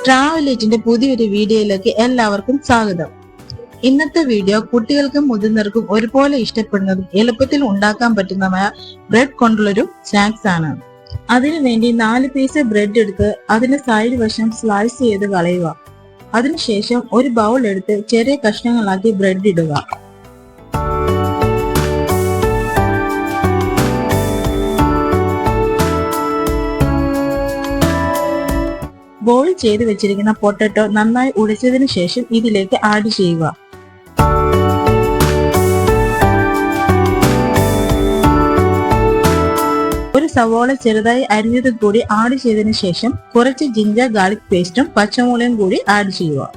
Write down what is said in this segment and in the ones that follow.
ട്രാവലേറ്റിന്റെ പുതിയൊരു വീഡിയോയിലേക്ക് എല്ലാവർക്കും സ്വാഗതം. ഇന്നത്തെ വീഡിയോ കുട്ടികൾക്കും മുതിർന്നവർക്കും ഒരുപോലെ ഇഷ്ടപ്പെടുന്നതും എളുപ്പത്തിൽ ഉണ്ടാക്കാൻ പറ്റുന്നതുമായ ബ്രെഡ് കൊണ്ടുള്ളൊരു സ്നാക്സ് ആണ്. അതിനുവേണ്ടി 4 പീസ് ബ്രെഡ് എടുത്ത് അതിന്റെ സൈഡ് വശം സ്ലൈസ് ചെയ്ത് കളയുക. അതിനുശേഷം ഒരു ബൗൾ എടുത്ത് ചെറിയ കഷ്ണങ്ങളാക്കി ബ്രെഡ് ഇടുക. ബോയിൽ ചെയ്ത് വെച്ചിരിക്കുന്ന പൊട്ടറ്റോ നന്നായി ഉടച്ചതിന് ശേഷം ഇതിലേക്ക് ആഡ് ചെയ്യുക. ഒരു സവോള ചെറുതായി അരിഞ്ഞതും കൂടി ആഡ് ചെയ്തതിനു ശേഷം കുറച്ച് ജിഞ്ചർ ഗാർലിക് പേസ്റ്റും പച്ചമുളകും കൂടി ആഡ് ചെയ്യുക.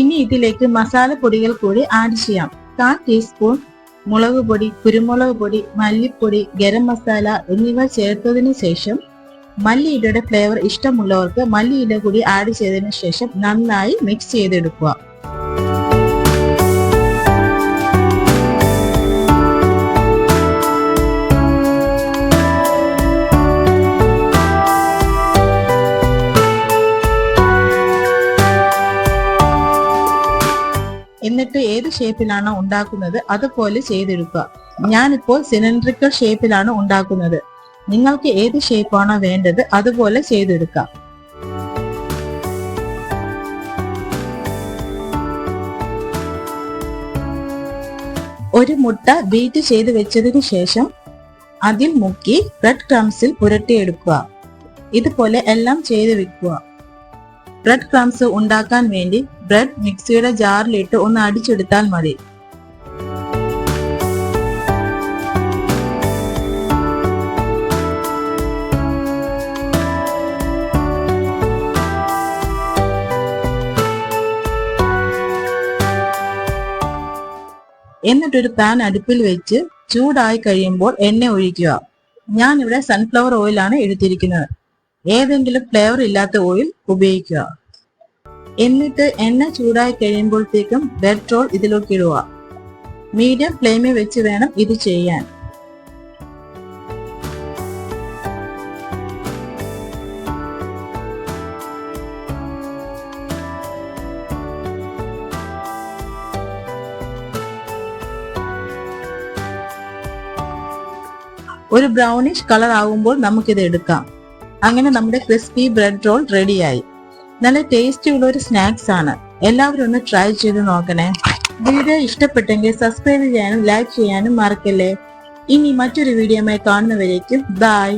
ഇനി ഇതിലേക്ക് മസാലപ്പൊടികൾ കൂടി ആഡ് ചെയ്യാം. 1/4 ടീസ്പൂൺ മുളക് പൊടി, കുരുമുളക് പൊടി, മല്ലിപ്പൊടി, ഗരം മസാല എന്നിവ ചേർത്തതിനു ശേഷം മല്ലിയിലയുടെ ഫ്ലേവർ ഇഷ്ടമുള്ളവർക്ക് മല്ലിയില കൂടി ആഡ് ചെയ്തതിനു ശേഷം നന്നായി മിക്സ് ചെയ്തെടുക്കുക. എന്നിട്ട് ഏത് ഷേപ്പിലാണോ ഉണ്ടാക്കുന്നത് അതുപോലെ ചെയ്തെടുക്കുക. ഞാനിപ്പോൾ സിലിണ്ടറിക്കൽ ഷേപ്പിലാണ് ഉണ്ടാക്കുന്നത്. നിങ്ങൾക്ക് ഏത് ഷേപ്പാണോ വേണ്ടത് അതുപോലെ ചെയ്തെടുക്കാം. ഒരു മുട്ട ബീറ്റ് ചെയ്ത് വെച്ചതിന് ശേഷം അതിൽ മുക്കി ബ്രെഡ് ക്രംസിൽ പുരട്ടിയെടുക്കുക. ഇതുപോലെ എല്ലാം ചെയ്ത് വെക്കുക. ബ്രെഡ് ക്രംസ് ഉണ്ടാക്കാൻ വേണ്ടി ബ്രെഡ് മിക്സിയുടെ ജാറിലിട്ട് ഒന്ന് അടിച്ചെടുത്താൽ മതി. എന്നിട്ടൊരു പാൻ അടുപ്പിൽ വെച്ച് ചൂടായി കഴിയുമ്പോൾ എണ്ണ ഒഴിക്കുക. ഞാൻ ഇവിടെ സൺഫ്ലവർ ഓയിലാണ് എടുത്തിരിക്കുന്നത്. ഏതെങ്കിലും ഫ്ലേവർ ഇല്ലാത്ത ഓയിൽ ഉപയോഗിക്കുക. എന്നിട്ട് എണ്ണ ചൂടായി കഴിയുമ്പോഴത്തേക്കും ബ്രെഡ് റോൾ ഇതിലേക്ക് ഇടുക. മീഡിയം ഫ്ലെയിമിൽ വെച്ച് വേണം ഇത് ചെയ്യാൻ. ഒരു ബ്രൗണിഷ് കളർ ആകുമ്പോൾ നമുക്കിത് എടുക്കാം. അങ്ങനെ നമ്മുടെ ക്രിസ്പി ബ്രെഡ് റോൾ റെഡിയായി. നല്ല ടേസ്റ്റി ഉള്ള ഒരു സ്നാക്സ് ആണ്. എല്ലാവരും ഒന്ന് ട്രൈ ചെയ്ത് നോക്കണേ. വീഡിയോ ഇഷ്ടപ്പെട്ടെങ്കിൽ സബ്സ്ക്രൈബ് ചെയ്യാനും ലൈക്ക് ചെയ്യാനും മറക്കല്ലേ. ഇനി മറ്റൊരു വീഡിയോയുമായി കാണുന്നവരേക്കും ബൈ.